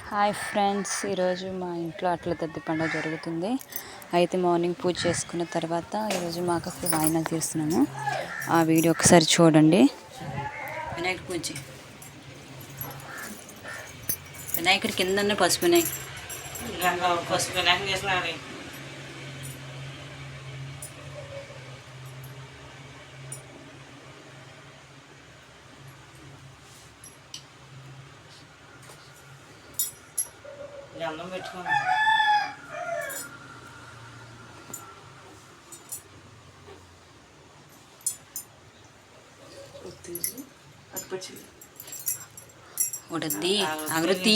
Hi friends, ఈరోజు మా ఇంట్లో అట్ల తద్ది పండుగ జరుగుతుంది. అయితే మార్నింగ్ పూజ చేసుకున్న తర్వాత ఈరోజు మాకు అసలు వాయినాలు చేస్తున్నాము. ఆ వీడియో ఒకసారి చూడండి. వినాయకుడి పూజ, వినాయకుడి కిందనే పసుపు వినాయకుడు చేస్తున్నాడు. అన్నం పెట్టుకోండి. ఒకటి అగరత్తి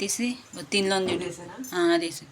తీసి తినలో తీసి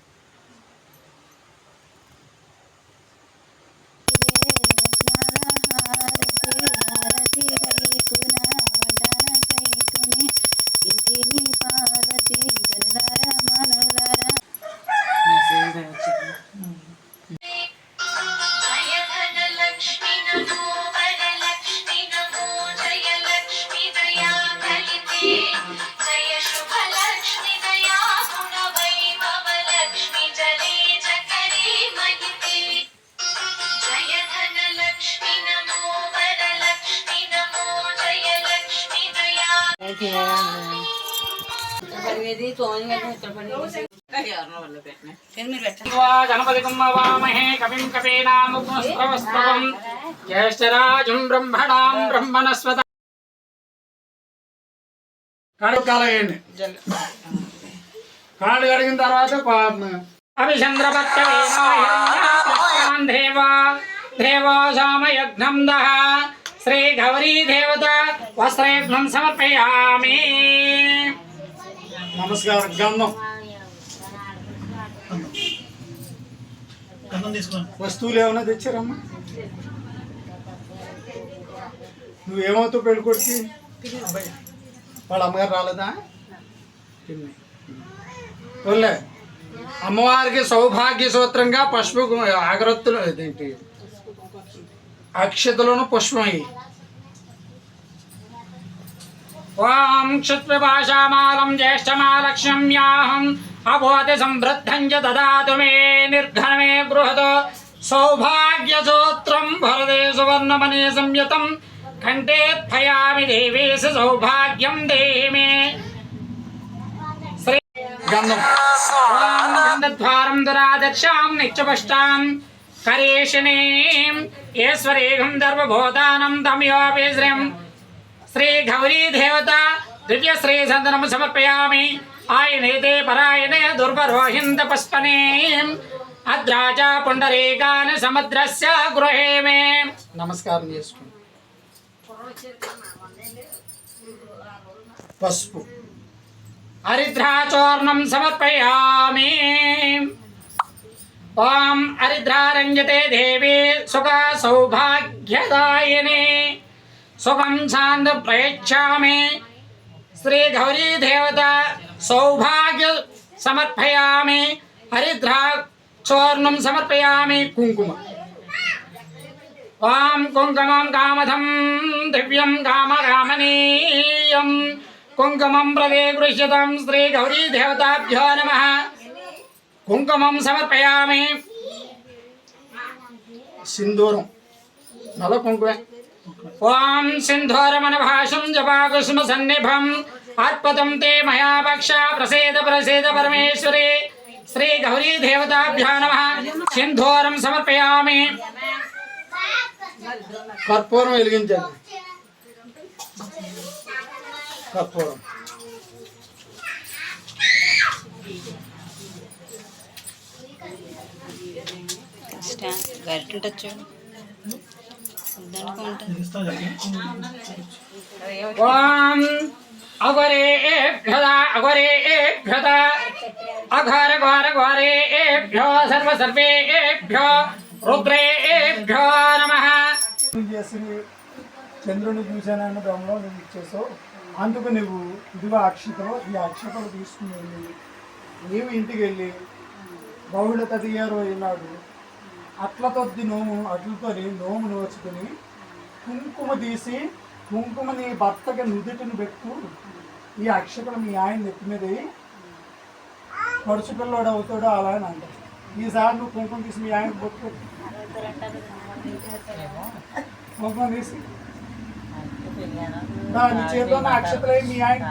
గణపతిమహే కవిం కవీనాముపస్తవం జ్యేష్ఠరాజం బ్రహ్మణాం బ్రహ్మణస్పత. కాళ్ళు కడిగిన తర్వాత దేవాసామయజ్ఞం దహ శ్రీ గౌరీ దేవత వస్త్రయజ్ఞం సమర్పయామి. నమస్కారం. గంధం వస్తువులు ఏమైనా తెచ్చారమ్మా? నువ్వేమవుతావు పెళ్ళికొడికి? వాళ్ళ అమ్మగారు రాలేదా? ఓన్లే అమ్మవారికి సౌభాగ్య సూత్రంగా పసుపు అగరత్తులు ఇదేంటి అక్షతలను పుష్పం అయ్యి. ఓం క్షుత్పిపాశామాలం జ్యేష్ఠమాలక్ష్మ్యాహం అభోతి సంవృద్ధం చ దదాతు మే నిర్ఘనమే బృహతో సౌభాగ్య సూత్రం భరదే సువర్ణమణి సంయుతం కంఠేత్ఫయామి దేవేశ సౌభాగ్యం దేహి మే. శ్రీ గంధద్వారం దురాదర్శాం నిత్యపష్టాం కరేషిణీం ఈశ్వరేగం దర్వభూతానం తమయోపి శ్రీం శ్రీ గౌరీ దేవత దివ్య శ్రీ సందనం సమర్పయామి. ఆయనేతే పరాయణే దుర్వరోహింద పుష్పనే అద్రాచ పుండరీకాని సముద్రస్య గృహే మే. నమస్కారం చేసుకోండి. పసుపు హరిద్రాచూర్ణం సమర్పయామి. ఓం హరిద్రారంజతే దేవి సుఖ సౌభాగ్యదాయిని సుఖం శాంత ప్రయచ్చామి. శ్రీ గౌరీ దేవత సౌభాగ్య సమర్పయామి. హరిద్రాచూర్ణం సమర్పయామి. కుంకుమ ఓం కుంకుమం కామధం దివ్యం కామకామనీయం కుంకుమం ప్రదే గృహ్యతం శ్రీ గౌరీ దేవతాభ్యో నమః. కుంకుమం సమర్పయామి. సింధూరం నల్ల కుంకుమే. ఓం సింధూరమనభాషం జపాకుసుమ సన్నిభం అర్పతం తే మయా పక్ష ప్రసేద ప్రసేద పరమేశ్వరి శ్రీ గౌరీ దేవతాభ్యో నమః. సింధూరం సమర్పయామి. కర్పూరం వెలిగించండి. కర్పూరం గరిటె ఓం అఘోరేభ్యః అఘోరేభ్యః అఘోర ఘోర ఘోరేభ్యో సర్వ సర్వేభ్యో రుద్రేభ్యో నమః. చంద్రుని చూశానన్న దొంగలో నువ్వు ఇచ్చేసావు. అందుకు నువ్వు ఇదిగో అక్షతలు, ఈ అక్షతలు తీసుకుని వెళ్ళి నీవు ఇంటికి వెళ్ళి బహుళ తదియారు అయినాడు అట్లతో అట్లతో నోము నోచుకుని కుంకుమ తీసి కుంకుమని భర్తకి నుదుటిని పెట్టు ఈ అక్షతలు మీ ఆయన నెత్తి మీద పడుచు పిల్లోడు అవుతాడో అలా అని అంటారు. ఈసారి నువ్వు కుంకుమ తీసి మీ ఆయన బొట్టు పెట్టు. కుంకుమ తీసి నీ చేతిలో ఉన్న అక్షతలు మీ ఆయన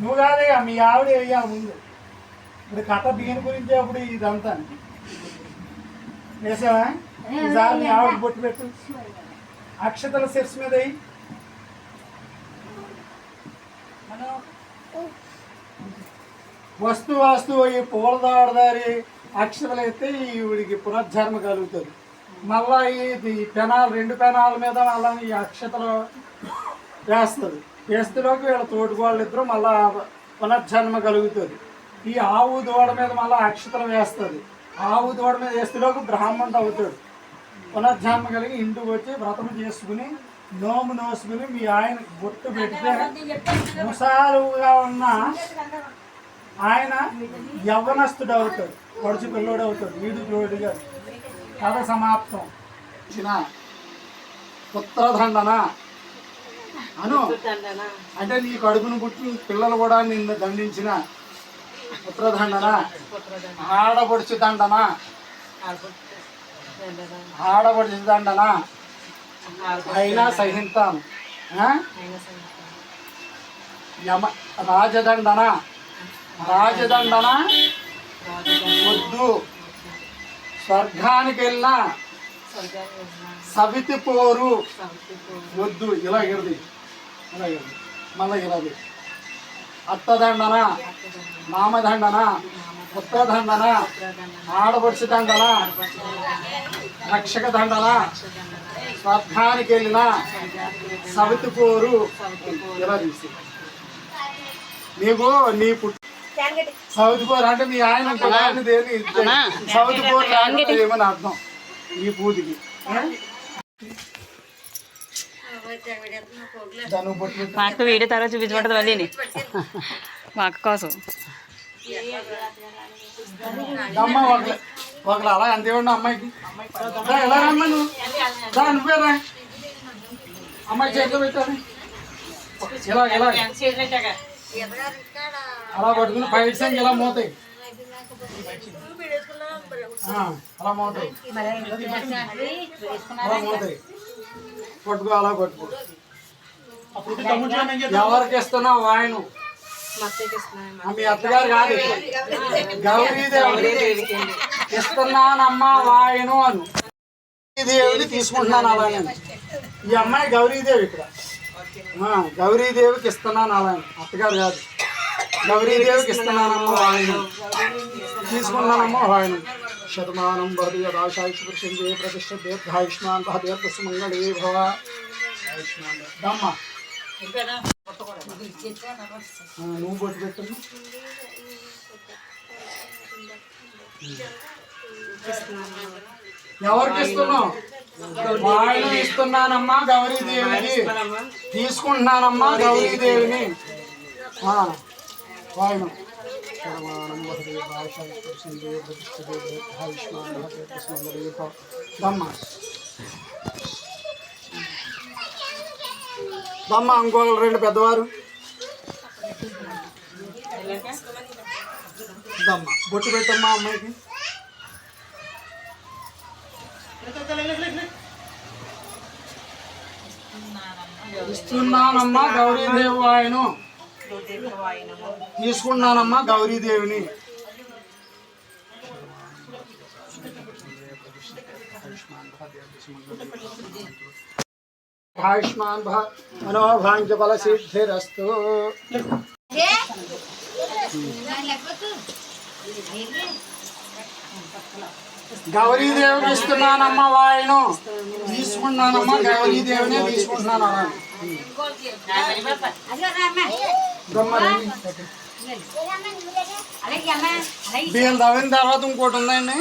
నువ్వు కాదయ్యా మీ ఆవిడ అయ్యా ముందు. ఇప్పుడు కథ దీని గురించి అప్పుడు ఇదంతా వేసావా? ఈసారి మీ ఆవిడ బొట్టు పెట్టు. అక్షతల సెట్స్ మీద వస్తువు ఈ పూలదాడదారి అక్షతలు అయితే ఈవిడికి పునర్జన్మ కలుగుతుంది. మళ్ళా ఇది పెనాలు 2 పెనాల మీద మళ్ళీ ఈ అక్షతలు వేస్తుంది. వేస్తులోకి వీళ్ళ తోటికోళ్ళు ఇద్దరు మళ్ళా పునర్జన్మ కలుగుతుంది. ఈ ఆవు దూడ మీద మళ్ళీ అక్షతలు వేస్తుంది. ఆవు దూడ మీద వేస్తులోకి బ్రాహ్మణుడు అవుతాడు. పునర్జన్మ కలిగి ఇంటికి వచ్చి వ్రతం చేసుకుని నోము నోసుకుని మీ ఆయన బొట్టు పెడితే ముసారుగా ఉన్న ఆయన యవ్వనస్తుడు అవుతాడు, పడుచు పిల్లోడు అవుతాడు. వీడు జోడిగా కథ సమాప్తం. పుత్రదండన అను అంటే నీ కడుపును పుట్టి పిల్లలు కూడా నిన్ను దండించిన పుత్రదండన, ఆడపడుచు దండన, ఆడపడుచు దండన అయినా సహింతాను. యమ రాజదండన, రాజదండన వద్దు. స్వర్గానికి వెళ్ళిన సవితి పోరు వద్దు. ఇలా ఇరది ఇలా ఇరది మళ్ళీ ఇరది. అత్తదండన, మామదండన, పుత్రదండన, ఆడపడుచు దండన, రక్షక దండన, స్వర్గానికి వెళ్ళిన సవితి పోరు. ఇలా తీసి నీకు నీ సౌత్ పోర్ అంటే మీ ఆయన దేని సౌత్ పోర్ ఏమని అర్థం ఈ పూజకి. మా అక్క వీడియో తర్వాత చూపించబడుతుంది మళ్ళీ మా అక్క కోసం. అమ్మ ఒకళ్ళు అలా అంతే ఉండి అమ్మాయికి ఎలా రమ్మా నువ్వు నువ్వేరా అమ్మాయి చేతిలో పెట్టాను. ఇలా ఇలా అలా పట్టుకుని బయట సంఖ్య ఇలా మోతాయి. అలా మోతాయి అలా మోతాయి. పట్టుకో అలా పట్టుకో. ఎవరికి ఇస్తున్నావు వాయను? మీ అత్తగారు కాదు, గౌరీదేవి ఇస్తున్నానమ్మా వాయను అను. గౌరీదేవిని తీసుకుంటున్నాను అలానే. ఈ అమ్మాయి గౌరీదేవి ఇక్కడ గౌరీదేవికి ఇస్తున్నాను అలానే, అత్తగారు కాదు. గౌరీదేవికి ఇస్తున్నానమ్మా వాయను, తీసుకున్నానమ్మా వాయను. శతమానం భవతి యదాశాయుష్ పురుషంజే ప్రతిష్ఠ దీర్ఘాయుష్మాన్ దీర్ఘసుమంగళే భవ. దమ్మ నువ్వు బొట్టు పెట్టు. ఎవరికి ఇస్తున్నావు? వాయు ఇస్తున్నానమ్మా గౌరీదేవికి, తీసుకుంటున్నానమ్మా గౌరీదేవిని. వాయు దమ్మ దమ్మ. ఇంకొకరు 2 పెద్దవారు దమ్మ. బొట్టు పెట్టమ్మా అమ్మాయికి. ఇస్తున్నానమ్మా గౌరీదేవి వాయను, తీసుకున్నానమ్మా గౌరీదేవిని. ఆయుష్మాన్ మనోభాంజ బల సిద్ధిరస్తు. గౌరీదేవికి ఇస్తున్నానమ్మా వాయను, తీసుకున్నానమ్మా గౌరీదేవిని, తీసుకుంటున్నాను. బియ్యం తవ్విన తర్వాత ఇంకోటి ఉందండి.